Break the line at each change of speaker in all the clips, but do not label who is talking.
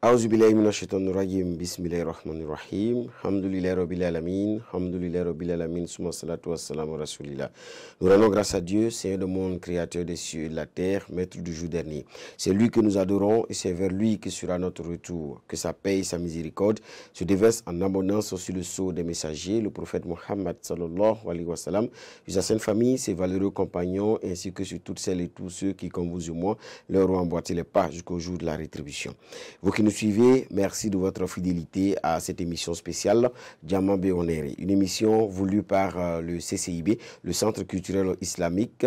Auzubillahi minash-shaytanir-rajim. Bismillahir-rahmanir-rahim. Hamdulillahi rabbil alamin. Hamdulillahi rabbil alamin. Summa salatu wassalamu ala rasulillah. Nous rendons grâce à Dieu, Seigneur du monde, créateur des cieux et de la terre, maître du jour dernier. C'est lui que nous adorons et c'est vers lui que sera notre retour. Que sa paix et sa miséricorde se déversent en abondance sur le sceau des messagers, le prophète Mohammed sallallahu alayhi wa sallam, sur sa sainte famille, ses valeureux compagnons, ainsi que sur toutes celles et tous ceux qui, comme vous et moi, leur ont emboîté les pas jusqu'au jour de la rétribution. Vous qui nous suivez, merci de votre fidélité à cette émission spéciale Diamant Béonéré, une émission voulue par le CCIB, le Centre culturel islamique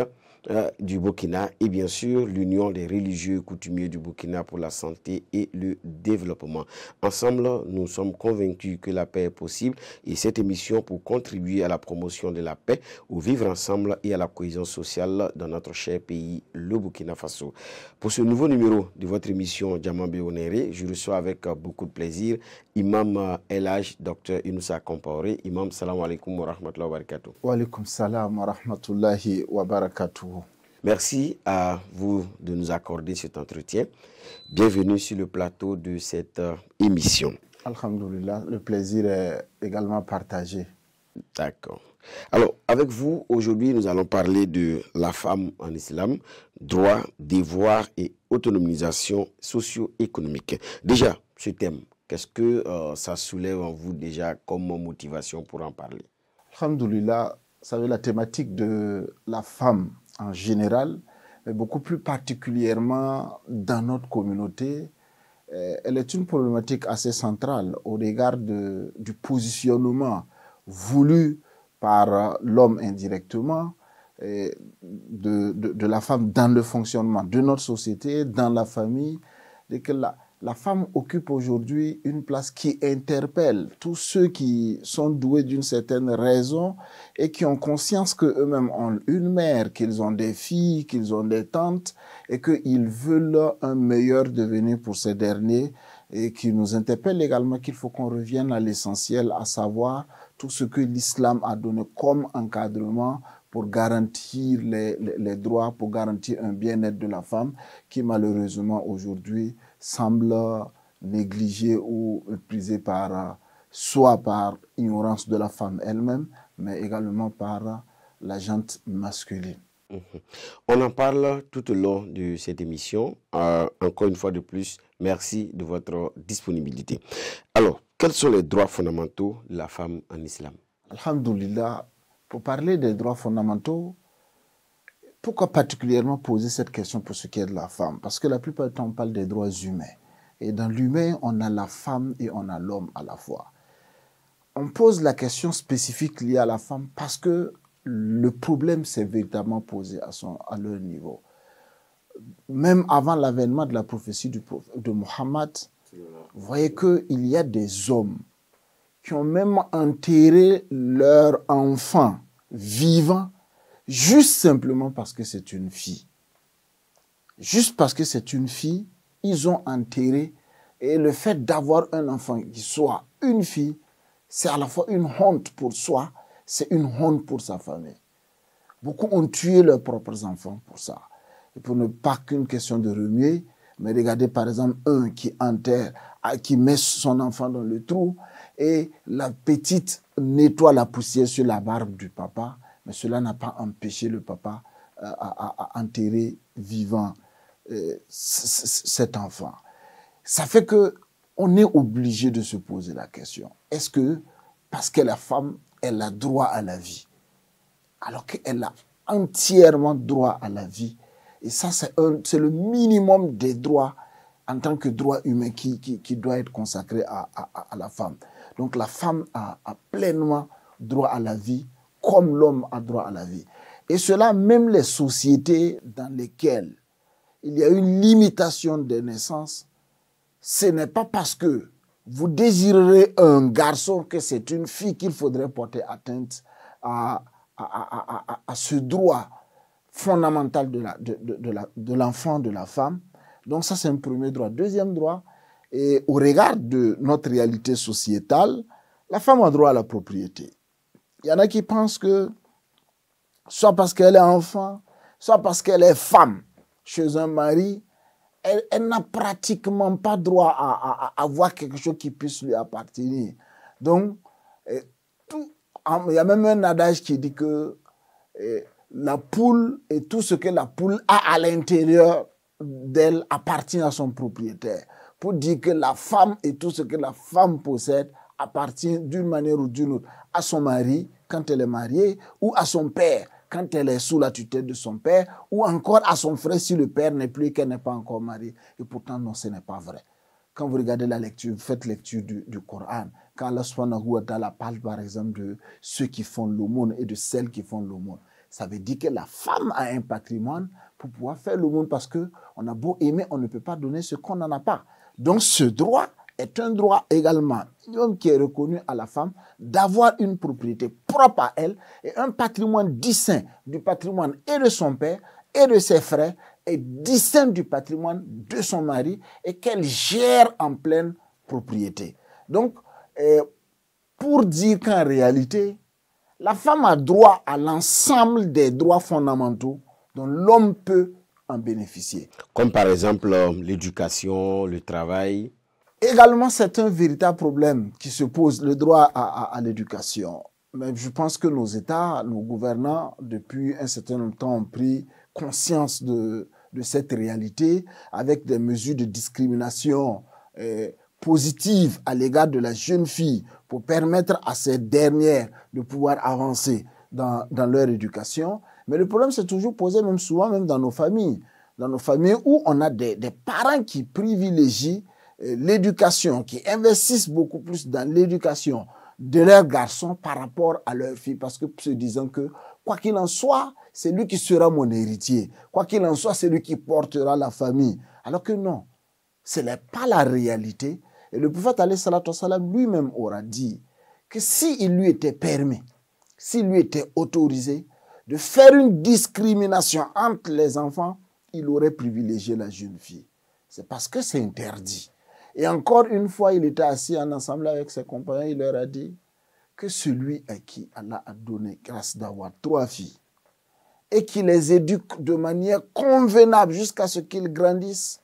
du Burkina, et bien sûr l'Union des religieux et coutumiers du Burkina pour la santé et le développement. Ensemble, nous sommes convaincus que la paix est possible et cette émission pour contribuer à la promotion de la paix, au vivre ensemble et à la cohésion sociale dans notre cher pays, le Burkina Faso. Pour ce nouveau numéro de votre émission Diamant Béonéré, je reçois avec beaucoup de plaisir Imam El Hadj Dr Inoussa Compaoré. Imam, salam alaikum wa rahmatullahi wa barakatuh.
Wa alaikum salam wa rahmatullahi wa barakatuh.
Merci à vous de nous accorder cet entretien. Bienvenue sur le plateau de cette émission.
Alhamdulillah, le plaisir est également partagé.
D'accord. Alors, avec vous, aujourd'hui, nous allons parler de la femme en islam, droits, devoirs et autonomisation socio-économique. Déjà, ce thème, qu'est-ce que ça soulève en vous déjà comme motivation pour en parler?
Alhamdulillah, vous savez, la thématique de la femme en général, mais beaucoup plus particulièrement dans notre communauté, elle est une problématique assez centrale au regard du positionnement voulu par l'homme indirectement, de la femme dans le fonctionnement de notre société, dans la famille, et que la femme occupe aujourd'hui une place qui interpelle tous ceux qui sont doués d'une certaine raison et qui ont conscience qu'eux-mêmes ont une mère, qu'ils ont des filles, qu'ils ont des tantes et qu'ils veulent un meilleur devenir pour ces derniers et qui nous interpelle également qu'il faut qu'on revienne à l'essentiel, à savoir tout ce que l'islam a donné comme encadrement pour garantir les droits, pour garantir un bien-être de la femme qui malheureusement aujourd'hui semble négligé ou méprisé soit par ignorance de la femme elle-même, mais également par la gente masculine.
On en parle tout au long de cette émission. Encore une fois de plus, merci de votre disponibilité. Alors, quels sont les droits fondamentaux de la femme en islam?
Alhamdulillah, pour parler des droits fondamentaux, pourquoi particulièrement poser cette question pour ce qui est de la femme? Parce que la plupart du temps, on parle des droits humains. Et dans l'humain, on a la femme et on a l'homme à la fois. On pose la question spécifique liée à la femme parce que le problème s'est véritablement posé à leur niveau. Même avant l'avènement de la prophétie de Mohammed, vous voyez qu'il y a des hommes qui ont même enterré leur enfant vivant juste simplement parce que c'est une fille. Juste parce que c'est une fille, ils ont enterré. Et le fait d'avoir un enfant qui soit une fille, c'est à la fois une honte pour soi, c'est une honte pour sa famille. Beaucoup ont tué leurs propres enfants pour ça. Et pour ne pas qu'une question de remuer, mais regardez par exemple un qui enterre, qui met son enfant dans le trou et la petite nettoie la poussière sur la barbe du papa, mais cela n'a pas empêché le papa à enterrer vivant cet enfant. Ça fait qu'on est obligé de se poser la question. Est-ce que, parce que la femme, elle a droit à la vie, alors qu'elle a entièrement droit à la vie, et ça c'est le minimum des droits en tant que droit humain qui doit être consacré à la femme. Donc la femme a pleinement droit à la vie, comme l'homme a droit à la vie. Et cela, même les sociétés dans lesquelles il y a une limitation des naissances, ce n'est pas parce que vous désirerez un garçon que c'est une fille qu'il faudrait porter atteinte à ce droit fondamental de l'enfant, de la femme. Donc ça, c'est un premier droit. Deuxième droit, et au regard de notre réalité sociétale, la femme a droit à la propriété. Il y en a qui pensent que, soit parce qu'elle est enfant, soit parce qu'elle est femme chez un mari, elle n'a pratiquement pas droit à avoir quelque chose qui puisse lui appartenir. Donc, il y a même un adage qui dit que la poule et tout ce que la poule a à l'intérieur d'elle appartient à son propriétaire. Pour dire que la femme et tout ce que la femme possède appartient d'une manière ou d'une autre à son mari quand elle est mariée, ou à son père quand elle est sous la tutelle de son père, ou encore à son frère si le père n'est plus et qu'elle n'est pas encore mariée. Et pourtant, non, ce n'est pas vrai. Quand vous regardez la lecture, vous faites lecture du Coran, quand Allah subhanahu wa ta'ala parle par exemple de ceux qui font l'aumône et de celles qui font l'aumône, ça veut dire que la femme a un patrimoine pour pouvoir faire l'aumône, parce qu'on a beau aimer, on ne peut pas donner ce qu'on n'en a pas. Donc ce droit est un droit également qui est reconnu à la femme d'avoir une propriété propre à elle et un patrimoine distinct du patrimoine et de son père et de ses frères et distinct du patrimoine de son mari et qu'elle gère en pleine propriété. Donc, pour dire qu'en réalité, la femme a droit à l'ensemble des droits fondamentaux dont l'homme peut en bénéficier.
Comme par exemple l'éducation, le travail.
Également, c'est un véritable problème qui se pose, le droit à l'éducation. Mais je pense que nos États, nos gouvernants, depuis un certain temps, ont pris conscience de cette réalité avec des mesures de discrimination positives à l'égard de la jeune fille pour permettre à ces dernières de pouvoir avancer dans leur éducation. Mais le problème s'est toujours posé, même souvent, même dans nos familles. Dans nos familles où on a des parents qui privilégient l'éducation, qui investissent beaucoup plus dans l'éducation de leurs garçons par rapport à leurs filles, parce que se disant que, quoi qu'il en soit, c'est lui qui sera mon héritier. Quoi qu'il en soit, c'est lui qui portera la famille. Alors que non, ce n'est pas la réalité. Et le prophète alayhi salatu wassalam lui-même aura dit que s'il lui était permis, s'il lui était autorisé de faire une discrimination entre les enfants, il aurait privilégié la jeune fille. C'est parce que c'est interdit. Et encore une fois, il était assis en ensemble avec ses compagnons, il leur a dit que celui à qui Allah a donné grâce d'avoir 3 filles et qui les éduque de manière convenable jusqu'à ce qu'ils grandissent,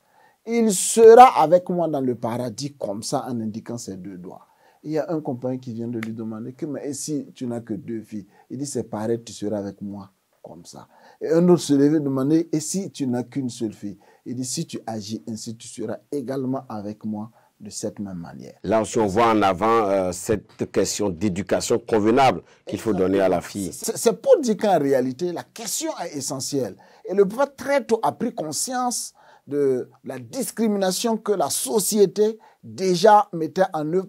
il sera avec moi dans le paradis, comme ça, en indiquant ses 2 doigts. Il y a un compagnon qui vient de lui demander que, mais si tu n'as que 2 filles, il dit c'est pareil, tu seras avec moi comme ça. Et un autre se levait et demandait, et si tu n'as qu'une seule fille? Il dit, si tu agis ainsi, tu seras également avec moi de cette même manière.
Là aussi, on voit en avant cette question d'éducation convenable qu'il faut donner à la fille.
C'est pour dire qu'en réalité, la question est essentielle. Et le prophète très tôt a pris conscience de la discrimination que la société déjà mettait en œuvre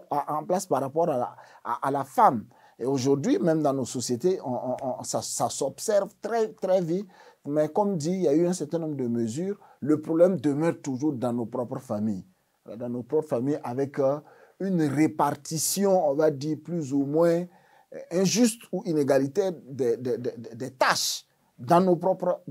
en place par rapport à la femme. Et aujourd'hui, même dans nos sociétés, ça s'observe très, très vite. Mais comme dit, il y a eu un certain nombre de mesures. Le problème demeure toujours dans nos propres familles. Dans nos propres familles, avec une répartition, on va dire, plus ou moins injuste ou inégalitaire des tâches dans nos propres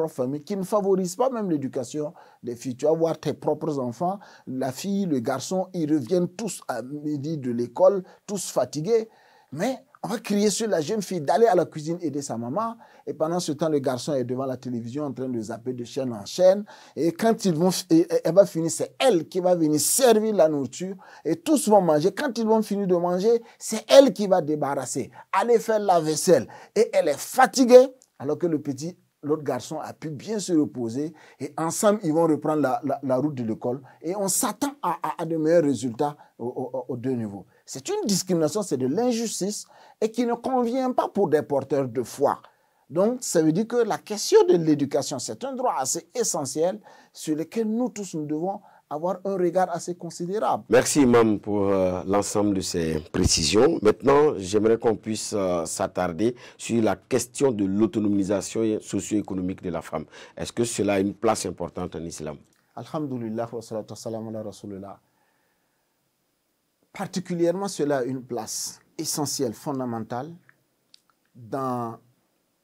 familles, qui ne favorisent pas même l'éducation des filles. Tu vas voir tes propres enfants, la fille, le garçon, ils reviennent tous à midi de l'école, tous fatigués. Mais on va crier sur la jeune fille d'aller à la cuisine aider sa maman. Et pendant ce temps, le garçon est devant la télévision en train de zapper de chaîne en chaîne. Et quand elle va finir, c'est elle qui va venir servir la nourriture. Et tous vont manger. Quand ils vont finir de manger, c'est elle qui va débarrasser, aller faire la vaisselle. Et elle est fatiguée, alors que l'autre garçon a pu bien se reposer. Et ensemble, ils vont reprendre la route de l'école. Et on s'attend à de meilleurs résultats aux 2 niveaux. C'est une discrimination, c'est de l'injustice et qui ne convient pas pour des porteurs de foi. Donc, ça veut dire que la question de l'éducation, c'est un droit assez essentiel sur lequel nous tous, nous devons avoir un regard assez considérable.
Merci, Imam, pour l'ensemble de ces précisions. Maintenant, j'aimerais qu'on puisse s'attarder sur la question de l'autonomisation socio-économique de la femme. Est-ce que cela a une place importante en islam?
Alhamdulillah, wa salatu wa salam ala rasulillah. Particulièrement, cela a une place essentielle, fondamentale, dans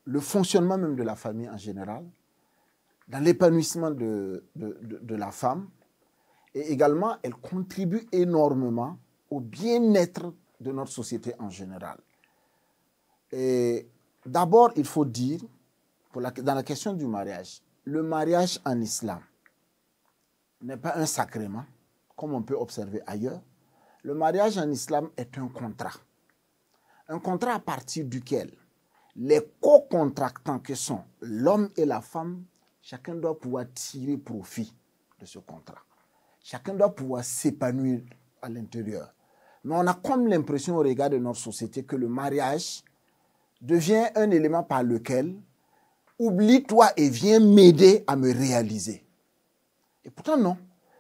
le fonctionnement même de la famille en général, dans l'épanouissement de la femme, et également, elle contribue énormément au bien-être de notre société en général. Et d'abord, il faut dire, dans la question du mariage, le mariage en islam n'est pas un sacrement, comme on peut observer ailleurs. Le mariage en islam est un contrat. Un contrat à partir duquel les co-contractants que sont l'homme et la femme, chacun doit pouvoir tirer profit de ce contrat. Chacun doit pouvoir s'épanouir à l'intérieur. Mais on a comme l'impression au regard de notre société que le mariage devient un élément par lequel oublie-toi et viens m'aider à me réaliser. Et pourtant non.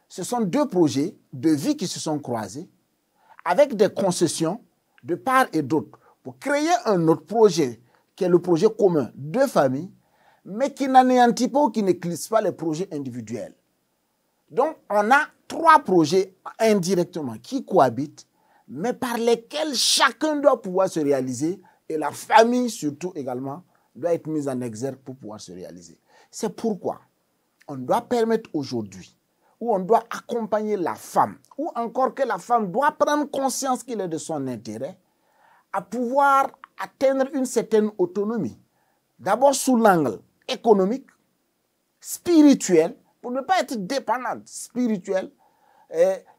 Ce sont deux projets de vie qui se sont croisés avec des concessions de part et d'autre pour créer un autre projet qui est le projet commun de famille, mais qui n'anéantit pas ou qui n'éclipse pas les projets individuels. Donc, on a trois projets indirectement qui cohabitent, mais par lesquels chacun doit pouvoir se réaliser et la famille surtout également doit être mise en exergue pour pouvoir se réaliser. C'est pourquoi on doit permettre aujourd'hui, ou on doit accompagner la femme, ou encore que la femme doit prendre conscience qu'il est de son intérêt, à pouvoir atteindre une certaine autonomie. D'abord sous l'angle économique, spirituel, pour ne pas être dépendante, spirituelle,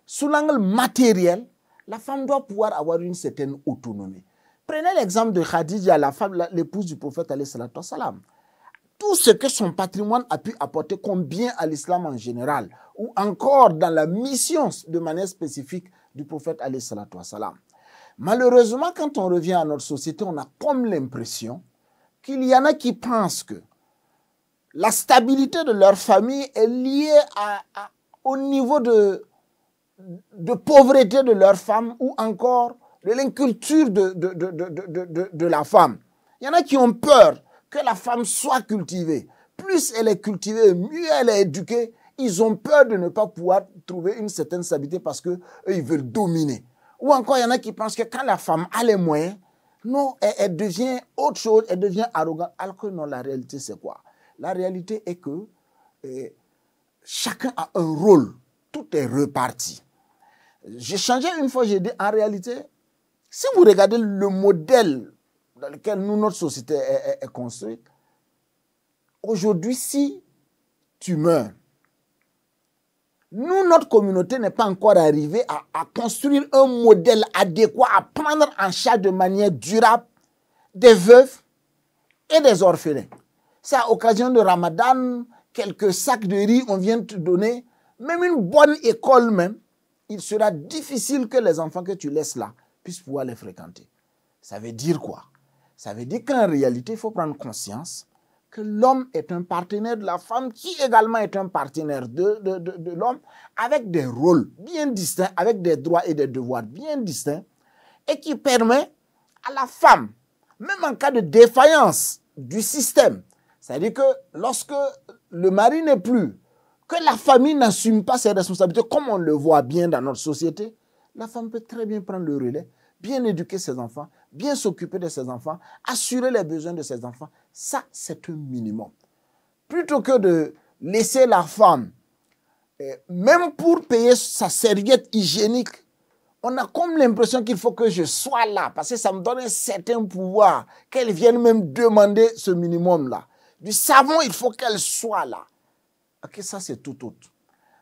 sous l'angle matériel, la femme doit pouvoir avoir une certaine autonomie. Prenez l'exemple de Khadija, la femme, l'épouse du prophète alayhi salatu wassalam. Tout ce que son patrimoine a pu apporter comme bien à l'islam en général, ou encore dans la mission de manière spécifique du prophète alayhi salatu wassalam. Malheureusement, quand on revient à notre société, on a comme l'impression qu'il y en a qui pensent que la stabilité de leur famille est liée au niveau de pauvreté de leur femme ou encore de l'inculture de la femme. Il y en a qui ont peur que la femme soit cultivée. Plus elle est cultivée, mieux elle est éduquée. Ils ont peur de ne pas pouvoir trouver une certaine stabilité parce qu'eux, ils veulent dominer. Ou encore, il y en a qui pensent que quand la femme a les moyens, non, elle devient autre chose, elle devient arrogante. Alors que non, la réalité, c'est quoi? La réalité est que chacun a un rôle. Tout est reparti. J'ai changé une fois, j'ai dit, en réalité, si vous regardez le modèle dans lequel notre société est construite, aujourd'hui, si tu meurs, nous, notre communauté n'est pas encore arrivée à construire un modèle adéquat, à prendre en charge de manière durable des veuves et des orphelins. C'est à l'occasion de Ramadan, quelques sacs de riz, on vient te donner, même une bonne école même, il sera difficile que les enfants que tu laisses là puissent pouvoir les fréquenter. Ça veut dire quoi? Ça veut dire qu'en réalité, il faut prendre conscience que l'homme est un partenaire de la femme qui également est un partenaire de l'homme avec des rôles bien distincts, avec des droits et des devoirs bien distincts et qui permet à la femme, même en cas de défaillance du système, c'est-à-dire que lorsque le mari n'est plus, que la famille n'assume pas ses responsabilités comme on le voit bien dans notre société, la femme peut très bien prendre le relais, bien éduquer ses enfants, bien s'occuper de ses enfants, assurer les besoins de ses enfants. Ça, c'est un minimum. Plutôt que de laisser la femme, même pour payer sa serviette hygiénique, on a comme l'impression qu'il faut que je sois là, parce que ça me donne un certain pouvoir, qu'elle vienne même demander ce minimum-là. Du savon, il faut qu'elle soit là. Ok, ça c'est tout autre.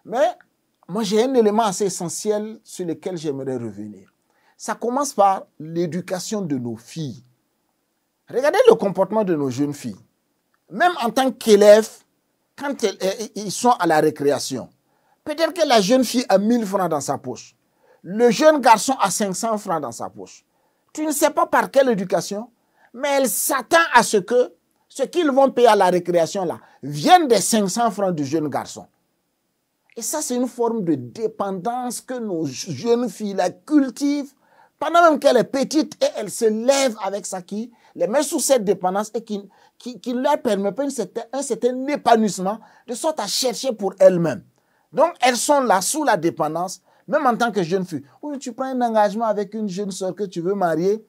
Mais moi j'ai un élément assez essentiel sur lequel j'aimerais revenir. Ça commence par l'éducation de nos filles. Regardez le comportement de nos jeunes filles. Même en tant qu'élèves, quand ils sont à la récréation, peut-être que la jeune fille a 1000 francs dans sa poche. Le jeune garçon a 500 francs dans sa poche. Tu ne sais pas par quelle éducation, mais elle s'attend à ce que ce qu'ils vont payer à la récréation là vienne des 500 francs du jeune garçon. Et ça, c'est une forme de dépendance que nos jeunes filles la cultivent pendant même qu'elle est petite et elle se lève avec ça qui les met sous cette dépendance et qui ne leur permet pas un certain épanouissement de sorte à chercher pour elles-mêmes. Donc, elles sont là sous la dépendance, même en tant que jeune fille. Ou tu prends un engagement avec une jeune soeur que tu veux marier,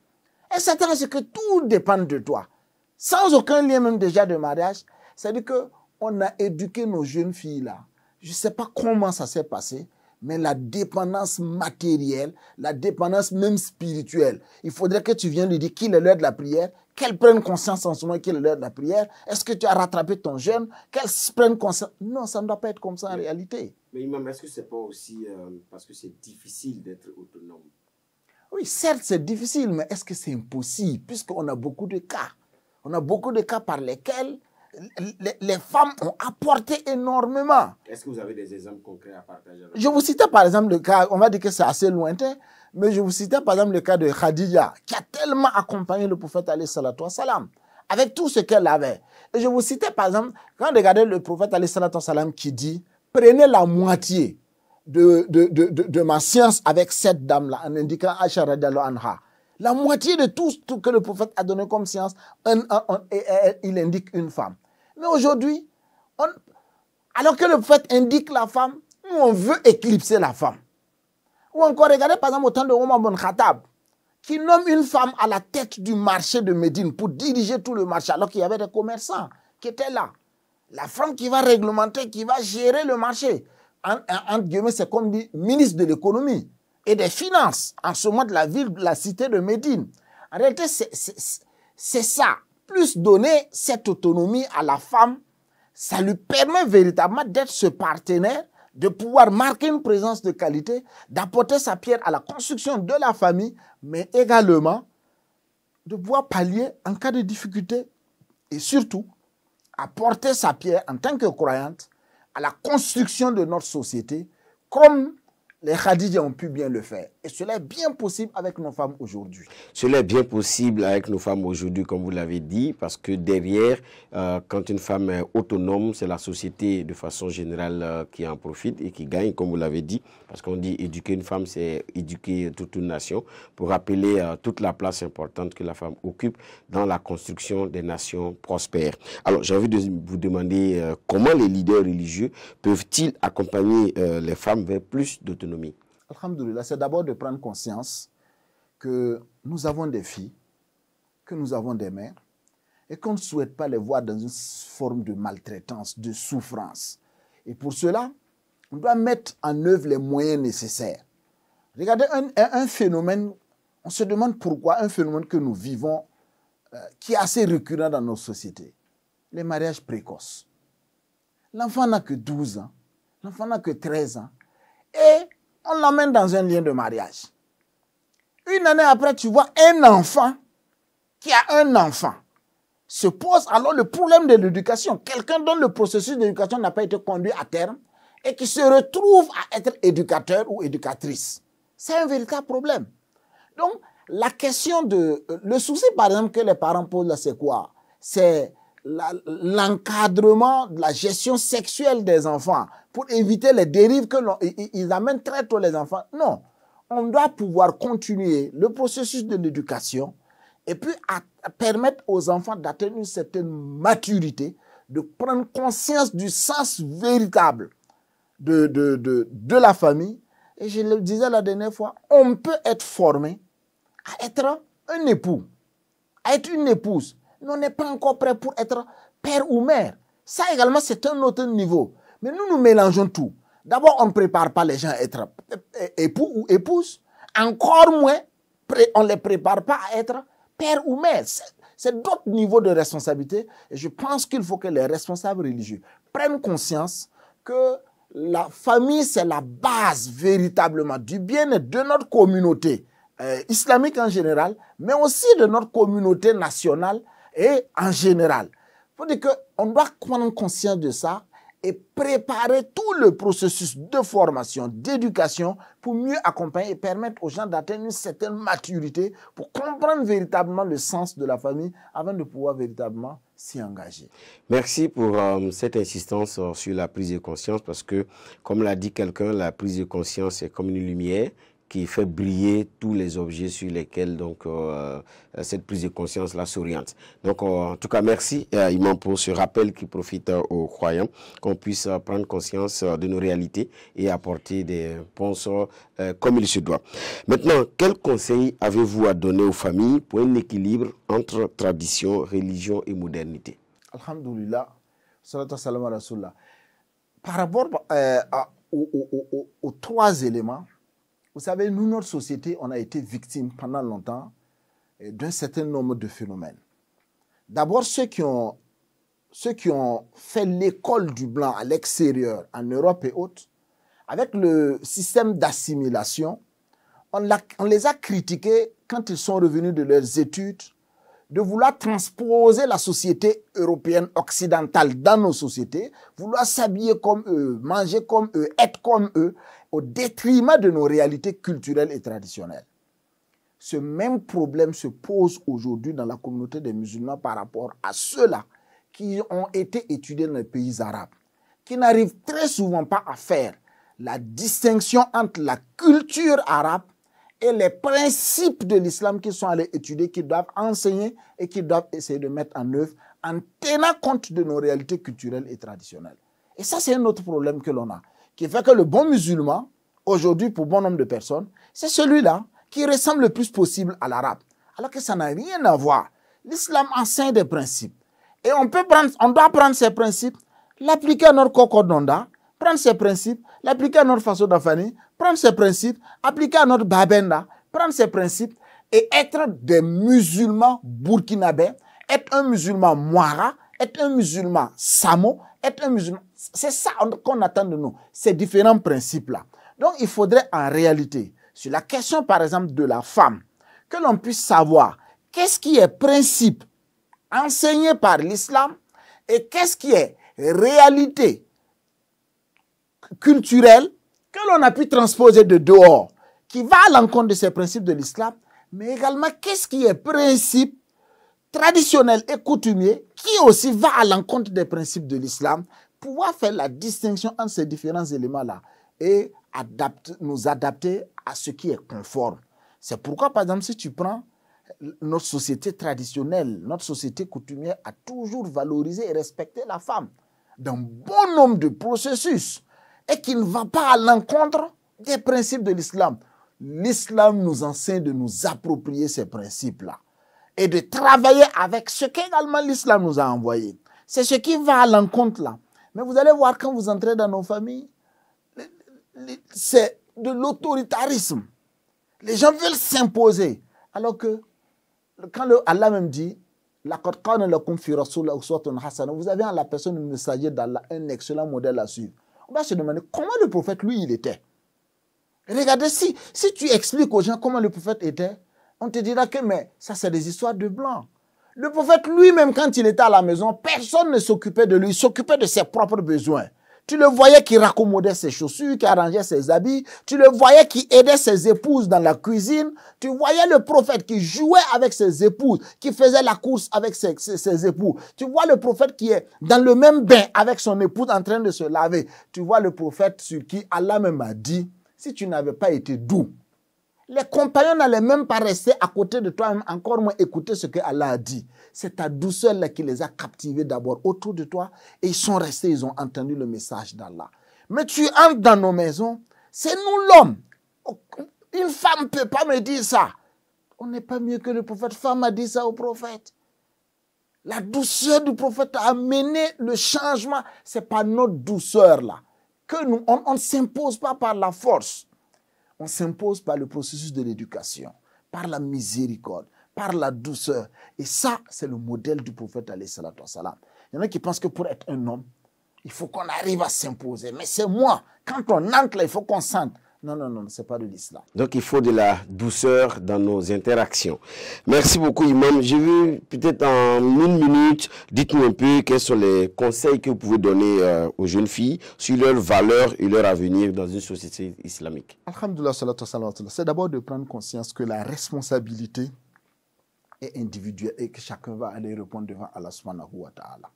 elle s'attend à ce que tout dépende de toi. Sans aucun lien même déjà de mariage. C'est-à-dire qu'on a éduqué nos jeunes filles là. Je ne sais pas comment ça s'est passé, mais la dépendance matérielle, la dépendance même spirituelle. Il faudrait que tu viennes lui dire qu'il est l'heure de la prière, qu'elle prenne conscience en ce moment qu'il est l'heure de la prière. Est-ce que tu as rattrapé ton jeûne? Qu'elle prenne conscience. Non, ça ne doit pas être comme ça en réalité.
Mais Imam, est-ce que ce n'est pas aussi parce que c'est difficile d'être autonome?
Oui, certes, c'est difficile, mais est-ce que c'est impossible? Puisqu'on a beaucoup de cas. On a beaucoup de cas par lesquels les femmes ont apporté énormément.
Est-ce que vous avez des exemples concrets à partager avec
Je vous citais par exemple le cas, on va dire que c'est assez lointain, mais je vous citais par exemple le cas de Khadija, qui a tellement accompagné le prophète alayhi salatu wassalam, avec tout ce qu'elle avait. Et je vous citais par exemple, quand on regardait le prophète alayhi salatu wassalam qui dit, prenez la moitié de ma science avec cette dame-là, en indiquant Aisha radiallahu anha. La moitié de tout ce que le prophète a donné comme science, il indique une femme. Mais aujourd'hui, alors que le prophète indique la femme, nous on veut éclipser la femme. Ou encore, regardez par exemple au temps de Omar ibn Khattab, qui nomme une femme à la tête du marché de Médine pour diriger tout le marché, alors qu'il y avait des commerçants qui étaient là. La femme qui va réglementer, qui va gérer le marché. Entre guillemets, c'est comme dit ministre de l'économie et des finances, en ce moment de la ville, de la cité de Médine. En réalité, c'est ça. Plus donner cette autonomie à la femme, ça lui permet véritablement d'être ce partenaire, de pouvoir marquer une présence de qualité, d'apporter sa pierre à la construction de la famille, mais également de pouvoir pallier en cas de difficulté et surtout apporter sa pierre en tant que croyante à la construction de notre société, comme les Khadija ont pu bien le faire. Et cela est bien possible avec nos femmes aujourd'hui.
Cela est bien possible avec nos femmes aujourd'hui, comme vous l'avez dit, parce que derrière, quand une femme est autonome, c'est la société de façon générale qui en profite et qui gagne, comme vous l'avez dit, parce qu'on dit éduquer une femme, c'est éduquer toute une nation, pour rappeler toute la place importante que la femme occupe dans la construction des nations prospères. Alors, j'ai envie de vous demander comment les leaders religieux peuvent-ils accompagner les femmes vers plus d'autonomie?
Alhamdulillah, c'est d'abord de prendre conscience que nous avons des filles, que nous avons des mères, et qu'on ne souhaite pas les voir dans une forme de maltraitance, de souffrance. Et pour cela, on doit mettre en œuvre les moyens nécessaires. Regardez un phénomène, on se demande pourquoi un phénomène que nous vivons, qui est assez récurrent dans nos sociétés, les mariages précoces. L'enfant n'a que 12 ans, l'enfant n'a que 13 ans, et on l'emmène dans un lien de mariage. Une année après, tu vois un enfant qui a un enfant. Se pose alors le problème de l'éducation. Quelqu'un dont le processus d'éducation n'a pas été conduit à terme et qui se retrouve à être éducateur ou éducatrice. C'est un véritable problème. Donc, la question le souci, par exemple, que les parents posent là, c'est quoi? C'est l'encadrement de la gestion sexuelle des enfants pour éviter les dérives qu'ils amènent très tôt les enfants. Non, on doit pouvoir continuer le processus de l'éducation et puis permettre aux enfants d'atteindre une certaine maturité, de prendre conscience du sens véritable de la famille. Et je le disais la dernière fois, on peut être formé à être un époux, à être une épouse. Mais on n'est pas encore prêt pour être père ou mère. Ça également, c'est un autre niveau. Mais nous mélangeons tout. D'abord, on ne prépare pas les gens à être époux ou épouse. Encore moins, on ne les prépare pas à être père ou mère. C'est d'autres niveaux de responsabilité. Et je pense qu'il faut que les responsables religieux prennent conscience que la famille, c'est la base véritablement du bien-être de notre communauté islamique en général, mais aussi de notre communauté nationale et en général. Il faut dire qu'on doit prendre conscience de ça et préparer tout le processus de formation, d'éducation pour mieux accompagner et permettre aux gens d'atteindre une certaine maturité pour comprendre véritablement le sens de la famille avant de pouvoir véritablement s'y engager.
Merci pour cette insistance sur la prise de conscience parce que, comme l'a dit quelqu'un, la prise de conscience est comme une lumière qui fait briller tous les objets sur lesquels donc cette prise de conscience-là s'oriente. Donc, en tout cas, merci, Imam, pour ce rappel qui profite aux croyants, qu'on puisse prendre conscience de nos réalités et apporter des réponses comme il se doit. Maintenant, quel conseil avez-vous à donner aux familles pour un équilibre entre tradition, religion et modernité?
Alhamdulillah, salatu salam ala rasulullah. Par rapport aux trois éléments, vous savez, nous, notre société, on a été victime pendant longtemps d'un certain nombre de phénomènes. D'abord, ceux qui ont fait l'école du blanc à l'extérieur, en Europe et autres, avec le système d'assimilation, on les a critiqués quand ils sont revenus de leurs études, de vouloir transposer la société européenne occidentale dans nos sociétés, vouloir s'habiller comme eux, manger comme eux, être comme eux, au détriment de nos réalités culturelles et traditionnelles. Ce même problème se pose aujourd'hui dans la communauté des musulmans par rapport à ceux-là qui ont été étudiés dans les pays arabes, qui n'arrivent très souvent pas à faire la distinction entre la culture arabe et les principes de l'islam qu'ils sont allés étudier, qu'ils doivent enseigner et qu'ils doivent essayer de mettre en œuvre en tenant compte de nos réalités culturelles et traditionnelles. Et ça, c'est un autre problème que l'on a, qui fait que le bon musulman, aujourd'hui, pour bon nombre de personnes, c'est celui-là qui ressemble le plus possible à l'arabe, alors que ça n'a rien à voir. L'islam enseigne des principes. Et on doit prendre ces principes, l'appliquer à notre cocodonda, prendre ces principes, l'appliquer à notre façon d'affaner, prendre ces principes, appliquer à notre babenda, prendre ces principes et être des musulmans burkinabés, être un musulman Mouara, être un musulman Samo, être un musulman... C'est ça qu'on attend de nous, ces différents principes-là. Donc, il faudrait en réalité, sur la question, par exemple, de la femme, que l'on puisse savoir qu'est-ce qui est principe enseigné par l'islam et qu'est-ce qui est réalité culturelle que l'on a pu transposer de dehors, qui va à l'encontre de ces principes de l'islam, mais également qu'est-ce qui est principe traditionnel et coutumier, qui aussi va à l'encontre des principes de l'islam, pouvoir faire la distinction entre ces différents éléments-là et nous adapter à ce qui est conforme. C'est pourquoi, par exemple, si tu prends notre société traditionnelle, notre société coutumière a toujours valorisé et respecté la femme dans bon nombre de processus et qui ne va pas à l'encontre des principes de l'islam. L'islam nous enseigne de nous approprier ces principes-là et de travailler avec ce qu'également l'islam nous a envoyé. C'est ce qui va à l'encontre là. Mais vous allez voir quand vous entrez dans nos familles, c'est de l'autoritarisme. Les gens veulent s'imposer. Alors que quand Allah même dit, vous avez en la personne du messager d'Allah un excellent modèle à suivre. On va se demander comment le prophète, lui, il était. Regardez, si tu expliques aux gens comment le prophète était, on te dira que mais ça, c'est des histoires de blancs. Le prophète lui-même, quand il était à la maison, personne ne s'occupait de lui, il s'occupait de ses propres besoins. Tu le voyais qui raccommodait ses chaussures, qui arrangeait ses habits. Tu le voyais qui aidait ses épouses dans la cuisine. Tu voyais le prophète qui jouait avec ses épouses, qui faisait la course avec ses époux. Tu vois le prophète qui est dans le même bain avec son épouse en train de se laver. Tu vois le prophète sur qui Allah même a dit, si tu n'avais pas été doux, les compagnons n'allaient même pas rester à côté de toi, encore moins écouter ce que Allah a dit. C'est ta douceur là qui les a captivés d'abord autour de toi et ils sont restés, ils ont entendu le message d'Allah. Mais tu entres dans nos maisons, c'est nous l'homme. Une femme ne peut pas me dire ça. On n'est pas mieux que le prophète. Femme a dit ça au prophète. La douceur du prophète a amené le changement. Ce n'est pas notre douceur là. Que nous, on ne s'impose pas par la force. On s'impose par le processus de l'éducation, par la miséricorde, par la douceur. Et ça, c'est le modèle du prophète alayhi salatu wassalam. Il y en a qui pensent que pour être un homme, il faut qu'on arrive à s'imposer. Mais c'est moi. Quand on entre là, il faut qu'on sente. Non, non, non, ce n'est pas de l'islam.
Donc, il faut de la douceur dans nos interactions. Merci beaucoup, Imam. Je veux peut-être en une minute, dites-nous un peu quels sont les conseils que vous pouvez donner aux jeunes filles sur leurs valeurs et leur avenir dans une société islamique.
Alhamdulillah, c'est d'abord de prendre conscience que la responsabilité est individuelle et que chacun va aller répondre devant Allah subhanahu wa ta'ala.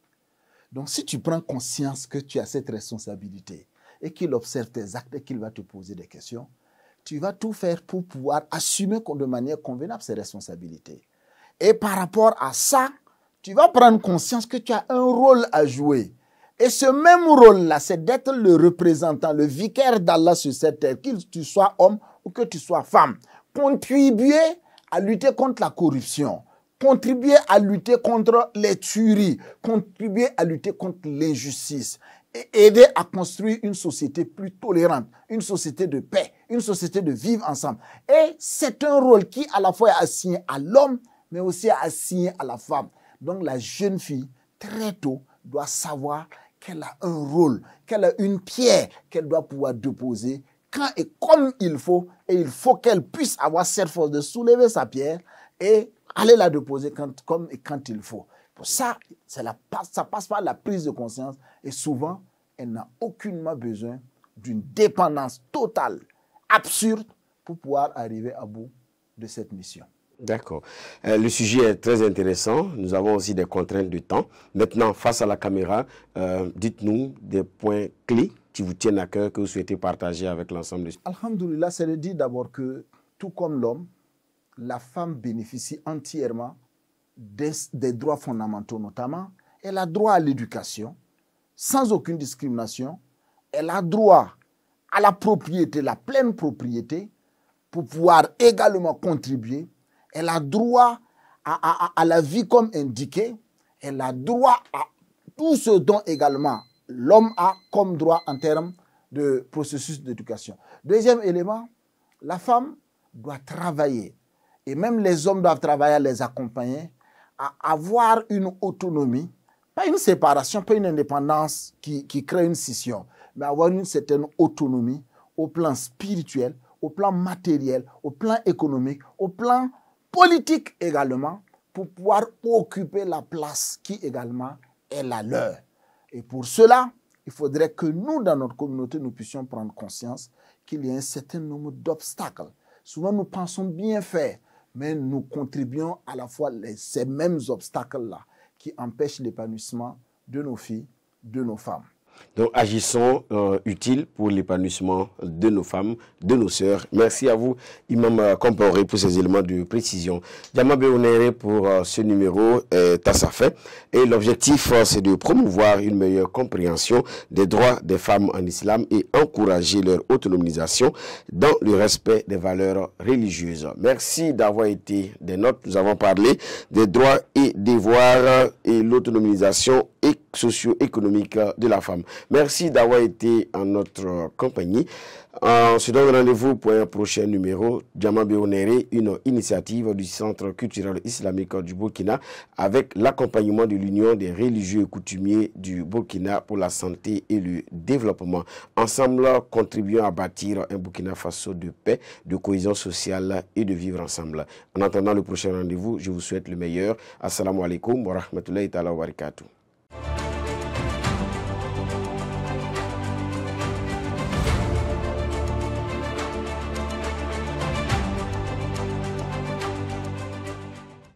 Donc, si tu prends conscience que tu as cette responsabilité, et qu'il observe tes actes et qu'il va te poser des questions, tu vas tout faire pour pouvoir assumer de manière convenable ses responsabilités. Et par rapport à ça, tu vas prendre conscience que tu as un rôle à jouer. Et ce même rôle-là, c'est d'être le représentant, le vicaire d'Allah sur cette terre, que tu sois homme ou que tu sois femme. Contribuer à lutter contre la corruption, contribuer à lutter contre les tueries, contribuer à lutter contre l'injustice. Et aider à construire une société plus tolérante, une société de paix, une société de vivre ensemble. Et c'est un rôle qui à la fois est assigné à l'homme, mais aussi assigné à la femme. Donc la jeune fille, très tôt, doit savoir qu'elle a un rôle, qu'elle a une pierre qu'elle doit pouvoir déposer quand et comme il faut, et il faut qu'elle puisse avoir cette force de soulever sa pierre et aller la déposer comme et quand il faut. Pour ça, ça passe par la prise de conscience et souvent, elle n'a aucunement besoin d'une dépendance totale, absurde, pour pouvoir arriver à bout de cette mission.
D'accord. Le sujet est très intéressant. Nous avons aussi des contraintes de temps. Maintenant, face à la caméra, dites-nous des points clés qui vous tiennent à cœur, que vous souhaitez partager avec l'ensemble des...
Alhamdoulilah, c'est de dire d'abord que, tout comme l'homme, la femme bénéficie entièrement des droits fondamentaux, notamment. Elle a droit à l'éducation, sans aucune discrimination. Elle a droit à la propriété, la pleine propriété, pour pouvoir également contribuer. Elle a droit à la vie comme indiqué. Elle a droit à tout ce dont également l'homme a comme droit en termes de processus d'éducation. Deuxième élément, la femme doit travailler. Et même les hommes doivent travailler à les accompagner, à avoir une autonomie, pas une séparation, pas une indépendance qui crée une scission, mais avoir une certaine autonomie au plan spirituel, au plan matériel, au plan économique, au plan politique également, pour pouvoir occuper la place qui également est la leur. Et pour cela, il faudrait que nous, dans notre communauté, nous puissions prendre conscience qu'il y a un certain nombre d'obstacles. Souvent, nous pensons bien faire, mais nous contribuons à la fois ces mêmes obstacles-là qui empêchent l'épanouissement de nos filles, de nos femmes.
Donc, agissons utiles pour l'épanouissement de nos femmes, de nos sœurs. Merci à vous, Imam Komporé, pour ces éléments de précision. Diama Béonéré pour ce numéro est à sa fin. Et l'objectif, c'est de promouvoir une meilleure compréhension des droits des femmes en islam et encourager leur autonomisation dans le respect des valeurs religieuses. Merci d'avoir été des nôtres. Nous avons parlé des droits et devoirs et l'autonomisation socio-économique de la femme. Merci d'avoir été en notre compagnie. On se donne rendez-vous pour un prochain numéro. Diama Béonéré, une initiative du Centre culturel islamique du Burkina avec l'accompagnement de l'Union des religieux et coutumiers du Burkina pour la santé et le développement. Ensemble, contribuons à bâtir un Burkina Faso de paix, de cohésion sociale et de vivre ensemble. En attendant le prochain rendez-vous, je vous souhaite le meilleur. Assalamu alaikum wa rahmatullahi ta'ala wa barakatuh.